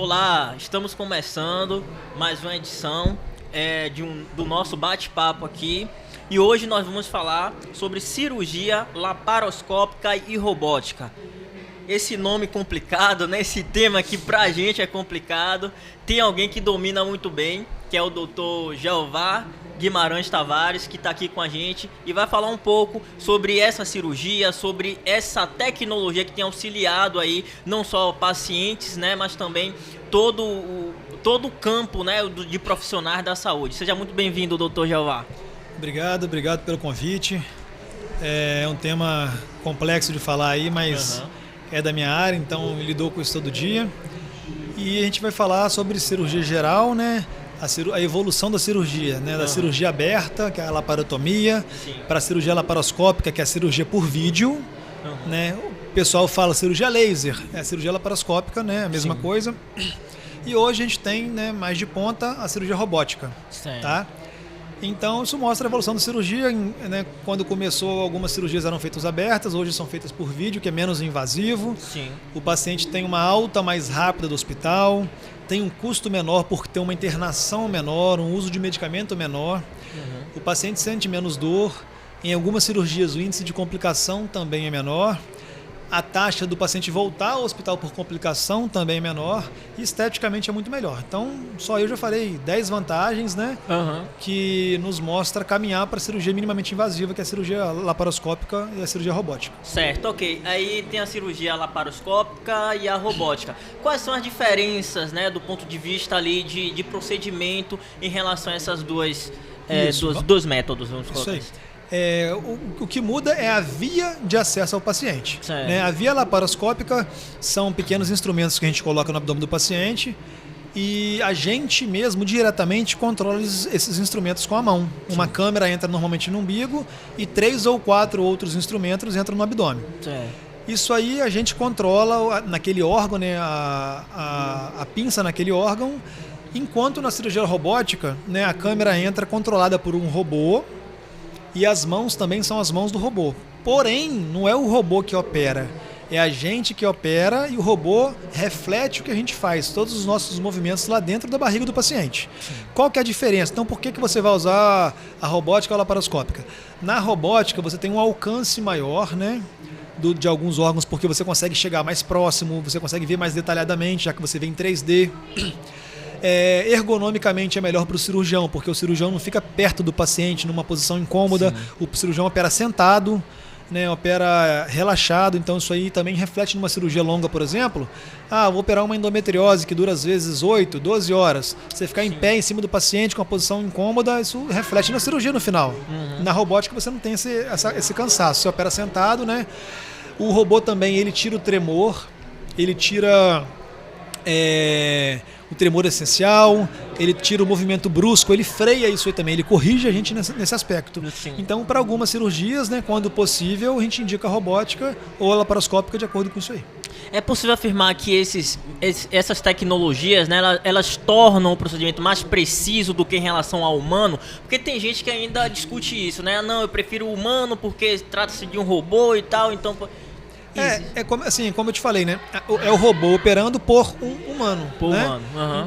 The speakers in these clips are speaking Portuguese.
Olá, estamos começando mais uma edição do nosso bate-papo aqui. E hoje nós vamos falar sobre cirurgia laparoscópica e robótica. Esse nome complicado, né? Esse tema aqui pra gente é complicado. Tem alguém que domina muito bem, que é o Dr. Jeová Guimarães Tavares, que está aqui com a gente e vai falar um pouco sobre essa cirurgia, sobre essa tecnologia que tem auxiliado aí não só pacientes, né, mas também todo o campo, né, de profissionais da saúde. Seja muito bem-vindo, Dr. Jeová. Obrigado pelo convite. É um tema complexo de falar aí, mas é da minha área, então eu lido com isso todo dia. E a gente vai falar sobre cirurgia geral, né? A evolução da cirurgia, né? Da cirurgia aberta, que é a laparotomia, para a cirurgia laparoscópica, que é a cirurgia por vídeo, né? O pessoal fala cirurgia laser, é a cirurgia laparoscópica, né? A mesma coisa. E hoje a gente tem, né, mais de ponta a cirurgia robótica, tá? Então isso mostra a evolução da cirurgia, né? Quando começou, algumas cirurgias eram feitas abertas, hoje são feitas por vídeo, que é menos invasivo. Sim. O paciente tem uma alta mais rápida do hospital, tem um custo menor porque tem uma internação menor, um uso de medicamento menor. O paciente sente menos dor. Em algumas cirurgias o índice de complicação também é menor. A taxa do paciente voltar ao hospital por complicação também é menor. E esteticamente é muito melhor. Então, só eu já falei 10 vantagens, né? Que nos mostra caminhar para a cirurgia minimamente invasiva, que é a cirurgia laparoscópica e a cirurgia robótica. Certo, ok. Aí tem a cirurgia laparoscópica e a robótica. Quais são as diferenças, né, do ponto de vista ali de procedimento em relação a essas dois métodos, vamos colocar assim? O que muda é a via de acesso ao paciente, né? A via laparoscópica são pequenos instrumentos que a gente coloca no abdômen do paciente e a gente mesmo diretamente controla esses instrumentos com a mão. Uma câmera entra normalmente no umbigo e 3 ou 4 outros instrumentos entram no abdômen. Isso aí a gente controla naquele órgão, né? A pinça naquele órgão, enquanto na cirurgia robótica, né, a câmera entra controlada por um robô. E as mãos também são as mãos do robô. Porém, não é o robô que opera, é a gente que opera e o robô reflete o que a gente faz, todos os nossos movimentos lá dentro da barriga do paciente. Qual que é a diferença? Então, por que você vai usar a robótica ou a laparoscópica? Na robótica, você tem um alcance maior, né, de alguns órgãos, porque você consegue chegar mais próximo, você consegue ver mais detalhadamente, já que você vê em 3D. Ergonomicamente é melhor para o cirurgião, porque o cirurgião não fica perto do paciente numa posição incômoda. O cirurgião opera sentado, né, opera relaxado, então isso aí também reflete numa cirurgia longa, por exemplo. Vou operar uma endometriose que dura às vezes 8, 12 horas. Você ficar em pé em cima do paciente com uma posição incômoda, isso reflete na cirurgia no final. Na robótica você não tem esse cansaço, você opera sentado, né? O robô também, ele tira o tremor, ele tira o tremor essencial, ele tira o movimento brusco, ele freia isso aí também, ele corrige a gente nesse aspecto. Então, para algumas cirurgias, né, quando possível, a gente indica a robótica ou a laparoscópica de acordo com isso aí. É possível afirmar que essas tecnologias, né, elas tornam o procedimento mais preciso do que em relação ao humano? Porque tem gente que ainda discute isso, né? Não, eu prefiro o humano porque trata-se de um robô e tal, então... Como eu te falei, né? É o robô operando por um humano.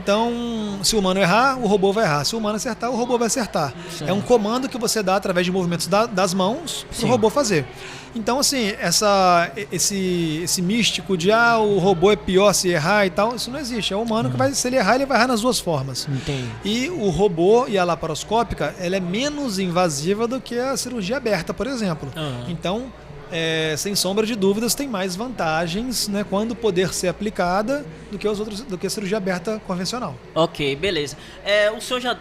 Então, se o humano errar, o robô vai errar. Se o humano acertar, o robô vai acertar. É um comando que você dá através de movimentos das mãos para o robô fazer. Então, assim, esse místico de o robô é pior se errar e tal, isso não existe. É o humano que vai, se ele errar, ele vai errar nas duas formas. E o robô e a laparoscópica, ela é menos invasiva do que a cirurgia aberta, por exemplo. Então, sem sombra de dúvidas, tem mais vantagens, né, quando poder ser aplicada do que a cirurgia aberta convencional. Ok, beleza. O senhor já,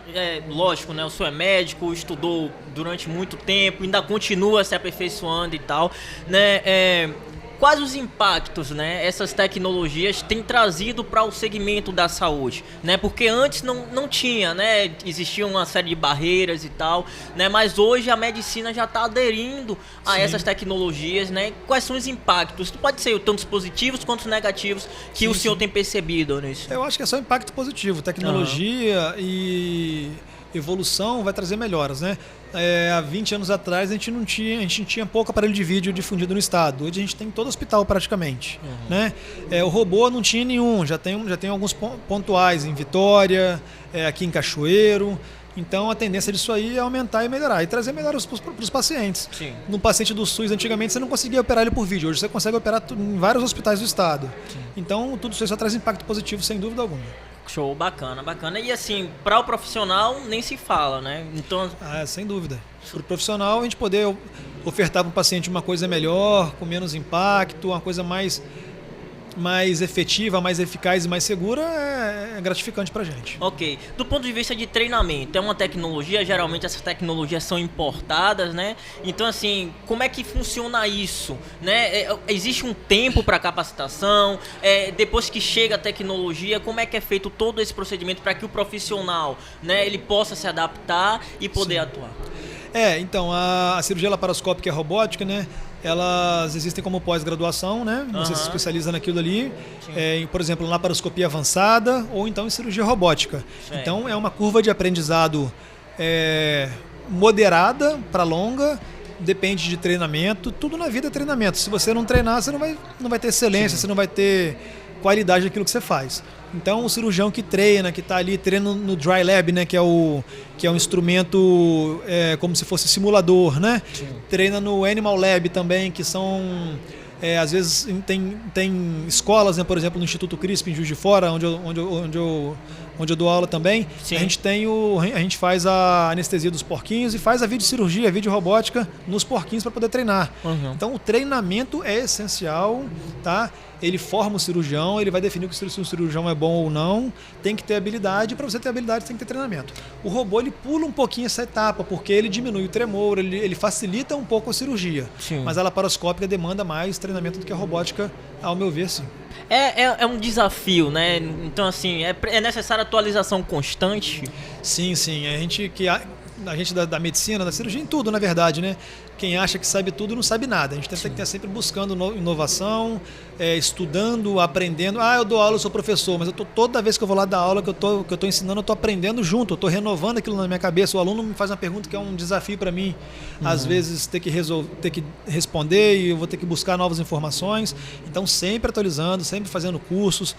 lógico, né, o senhor é médico, estudou durante muito tempo, ainda continua se aperfeiçoando e tal, né? Quais os impactos, né, essas tecnologias têm trazido para o segmento da saúde, né? Porque antes não tinha, né? Existia uma série de barreiras e tal, né? Mas hoje a medicina já está aderindo a essas tecnologias, né? Quais são os impactos? Pode ser tanto os positivos quanto os negativos que o senhor tem percebido nisso? Eu acho que é só impacto positivo, tecnologia e evolução vai trazer melhoras, né? Há 20 anos atrás a gente tinha pouco aparelho de vídeo difundido no estado. Hoje a gente tem em todo hospital praticamente, né? O robô não tinha nenhum, já tem alguns pontuais em Vitória, aqui em Cachoeiro. Então a tendência disso aí é aumentar e melhorar e trazer melhoras para os pacientes. Sim. No paciente do SUS, antigamente você não conseguia operar ele por vídeo, hoje você consegue operar em vários hospitais do estado. Sim. Então tudo isso aí só traz impacto positivo, sem dúvida alguma. Show, bacana, bacana. E assim, para o profissional nem se fala, né? Então... sem dúvida. Para o profissional a gente poder ofertar para o paciente uma coisa melhor, com menos impacto, uma coisa mais efetiva, mais eficaz e mais segura é gratificante pra gente. Ok. Do ponto de vista de treinamento, é uma tecnologia, geralmente essas tecnologias são importadas, né? Então, assim, como é que funciona isso? Né? Existe um tempo para capacitação? Depois que chega a tecnologia, como é que é feito todo esse procedimento para que o profissional, né, ele possa se adaptar e poder atuar? Então, a cirurgia laparoscópica e a robótica, né? Elas existem como pós-graduação, né? Você se especializa naquilo ali, por exemplo, em laparoscopia avançada ou então em cirurgia robótica. Certo. Então é uma curva de aprendizado moderada para longa, depende de treinamento, tudo na vida é treinamento. Se você não treinar, você não vai ter excelência, Sim. Você não vai ter qualidade daquilo que você faz. Então, o cirurgião que treina, que está ali treinando no Dry Lab, né, que é um instrumento como se fosse simulador, né? Sim. Treina no Animal Lab também, que são... às vezes tem escolas, né, por exemplo, no Instituto CRISP, em Juiz de Fora, onde eu dou aula também. Sim. A gente faz a anestesia dos porquinhos e faz a videocirurgia, a videorobótica nos porquinhos para poder treinar. Então, o treinamento é essencial, tá? Ele forma o cirurgião, ele vai definir se o cirurgião é bom ou não, tem que ter habilidade, para você ter habilidade tem que ter treinamento. O robô ele pula um pouquinho essa etapa, porque ele diminui o tremor, ele facilita um pouco a cirurgia. Sim. Mas a laparoscópica demanda mais treinamento do que a robótica, ao meu ver, sim. É um desafio, né? Então, assim, é necessária atualização constante? Sim. A gente da medicina, da cirurgia, em tudo, na verdade, né? Quem acha que sabe tudo não sabe nada. A gente tem que estar sempre buscando inovação, estudando, aprendendo. Eu dou aula, eu sou professor, mas toda vez que eu vou lá dar aula, que eu tô ensinando, eu estou aprendendo junto, eu estou renovando aquilo na minha cabeça. O aluno me faz uma pergunta que é um desafio para mim, às vezes ter que responder e eu vou ter que buscar novas informações. Então, sempre atualizando, sempre fazendo cursos,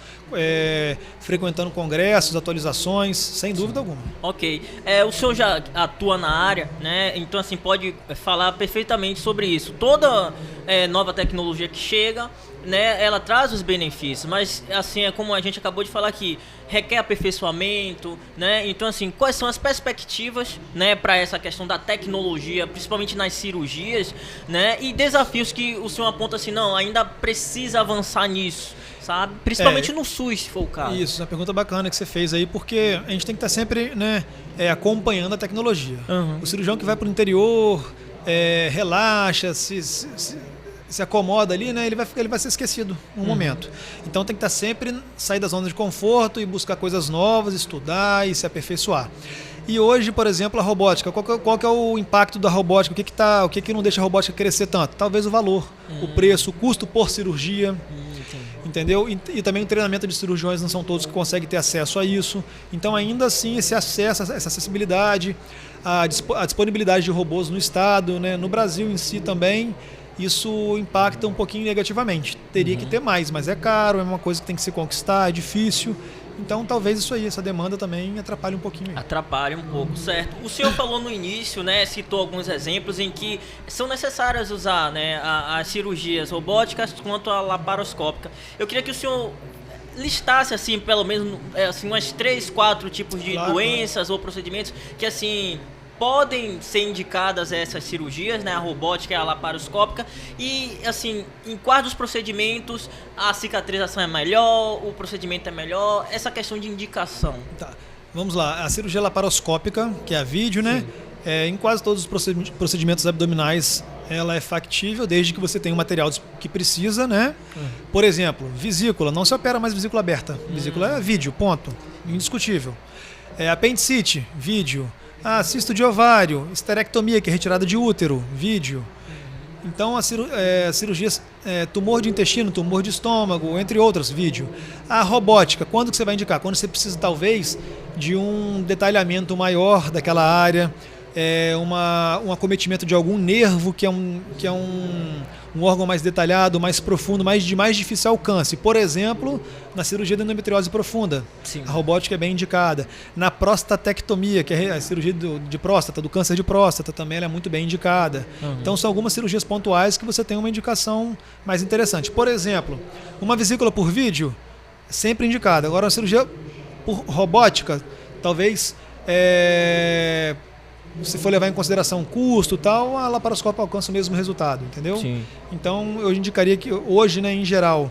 frequentando congressos, atualizações, sem dúvida alguma. Ok. O senhor já atua na área, né? Então, assim, pode falar perfeitamente sobre isso. Toda nova tecnologia que chega, né, ela traz os benefícios, mas assim, é como a gente acabou de falar aqui, requer aperfeiçoamento, né? Então, assim, quais são as perspectivas, né, para essa questão da tecnologia, principalmente nas cirurgias, né? E desafios que o senhor aponta assim, não, ainda precisa avançar nisso, sabe? Principalmente no SUS, se for o caso. Isso, é uma pergunta bacana que você fez aí, porque a gente tem que estar sempre, né, acompanhando a tecnologia. O cirurgião que vai para o interior, relaxa, se acomoda ali, né, ele vai ser esquecido no momento. Então tem que estar sempre, sair da zona de conforto e buscar coisas novas, estudar e se aperfeiçoar. E hoje, por exemplo, a robótica, qual que é o impacto da robótica? O que não deixa a robótica crescer tanto? Talvez o valor, o preço, o custo por cirurgia. Entendeu? E também o treinamento de cirurgiões não são todos que conseguem ter acesso a isso. Então, ainda assim, esse acesso, essa acessibilidade, a disponibilidade de robôs no estado, né, no Brasil em si também, isso impacta um pouquinho negativamente. Teria que ter mais, mas é caro, é uma coisa que tem que se conquistar, é difícil. Então, talvez isso aí, essa demanda também atrapalhe um pouquinho. Atrapalha um pouco, certo. O senhor falou no início, né, citou alguns exemplos em que são necessárias usar, né, as cirurgias robóticas quanto a laparoscópica. Eu queria que o senhor listasse, assim, pelo menos assim, umas 3, 4 tipos de doenças ou procedimentos que, assim, podem ser indicadas essas cirurgias, né, a robótica e a laparoscópica, e assim, em quais dos procedimentos a cicatrização é melhor, o procedimento é melhor, essa questão de indicação. Tá, vamos lá, a cirurgia laparoscópica, que é a vídeo, né, em quase todos os procedimentos abdominais ela é factível, desde que você tenha o material que precisa, né? Por exemplo, vesícula, não se opera mais vesícula aberta, vesícula é vídeo, ponto, indiscutível. Apendicite, vídeo. Cisto de ovário, esterectomia, que é retirada de útero, vídeo. Então, as cirurgias, tumor de intestino, tumor de estômago, entre outras, vídeo. A robótica, quando que você vai indicar? Quando você precisa, talvez, de um detalhamento maior daquela área, um acometimento de algum nervo que é um órgão mais detalhado, mais profundo, de mais difícil alcance. Por exemplo, na cirurgia de endometriose profunda, sim, a robótica é bem indicada. Na prostatectomia, que é a cirurgia de próstata, do câncer de próstata, também ela é muito bem indicada. Então são algumas cirurgias pontuais que você tem uma indicação mais interessante. Por exemplo, uma vesícula por vídeo, sempre indicada. Agora, uma cirurgia por robótica, talvez... se for levar em consideração custo e tal, a laparoscópia alcança o mesmo resultado, entendeu? Sim. Então, eu indicaria que hoje, né, em geral,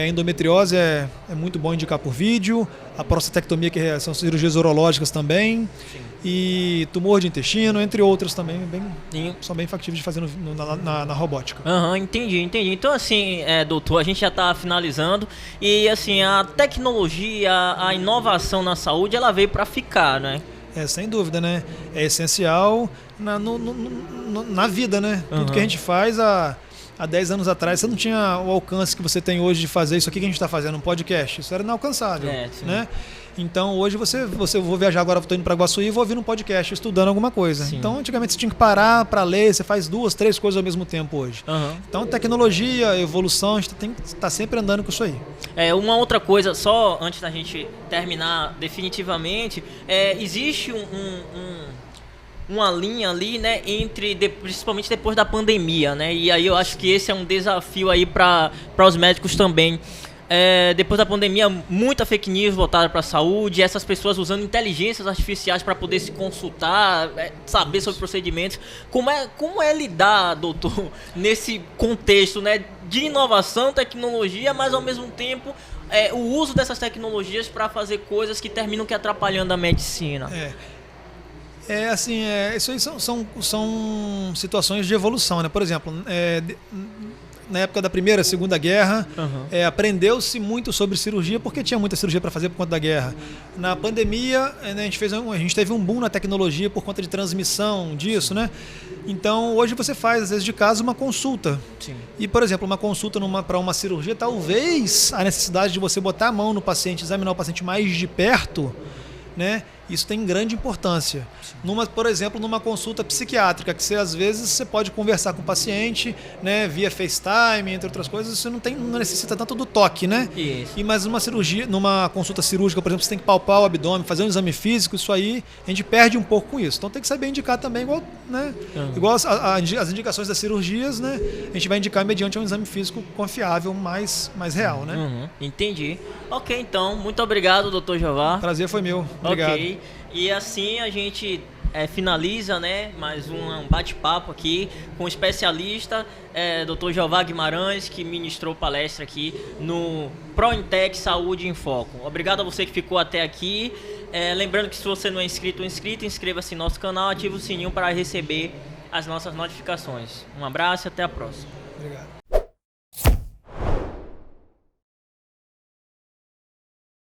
endometriose é muito bom indicar por vídeo, a prostatectomia, que são cirurgias urológicas também, sim, e tumor de intestino, entre outros também, são bem factíveis de fazer na robótica. Entendi. Então, assim, doutor, a gente já está finalizando e, assim, a tecnologia, a inovação na saúde, ela veio para ficar, né? Sem dúvida, né? É essencial na vida, né? Tudo que a gente faz há 10 anos atrás, você não tinha o alcance que você tem hoje de fazer isso aqui que a gente está fazendo, um podcast. Isso era inalcançável, né? Então, hoje eu vou viajar agora, estou indo para Iguaçuí e vou ouvir um podcast estudando alguma coisa. Sim. Então, antigamente você tinha que parar para ler, você faz 2, 3 coisas ao mesmo tempo hoje. Então, tecnologia, evolução, a gente tem que estar sempre andando com isso aí. Uma outra coisa, só antes da gente terminar definitivamente, existe uma linha ali, né, principalmente depois da pandemia, né? E aí eu acho que esse é um desafio aí para os médicos também. Depois da pandemia, muita fake news voltada para a saúde, essas pessoas usando inteligências artificiais para poder se consultar, saber sobre procedimentos. Como é lidar, doutor, nesse contexto, né, de inovação, tecnologia, mas ao mesmo tempo o uso dessas tecnologias para fazer coisas que terminam atrapalhando a medicina? Isso aí são situações de evolução, né? Por exemplo, na época da Primeira e Segunda Guerra, aprendeu-se muito sobre cirurgia, porque tinha muita cirurgia para fazer por conta da guerra. Na pandemia, né, a gente teve um boom na tecnologia por conta de transmissão disso, né? Então, hoje você faz, às vezes, de casa, uma consulta. Sim. E, por exemplo, uma consulta para uma cirurgia, talvez a necessidade de você botar a mão no paciente, examinar o paciente mais de perto, né? Isso tem grande importância. Por exemplo, numa consulta psiquiátrica, que às vezes você pode conversar com o paciente, né, via FaceTime, entre outras coisas, você não necessita tanto do toque, né? Isso. Mas numa consulta cirúrgica, por exemplo, você tem que palpar o abdômen, fazer um exame físico, isso aí, a gente perde um pouco com isso. Então tem que saber indicar também, igual as indicações das cirurgias, né? A gente vai indicar mediante um exame físico confiável, mais real, né? Entendi. Ok, então, muito obrigado, doutor Jeová. Prazer foi meu. Obrigado. Ok. E assim a gente finaliza, né, mais um bate-papo aqui com o especialista, Dr. Jeová Guimarães, que ministrou palestra aqui no ProIntec Saúde em Foco. Obrigado a você que ficou até aqui. Lembrando que se você não é inscrito, inscreva-se no nosso canal, ative o sininho para receber as nossas notificações. Um abraço e até a próxima. Obrigado.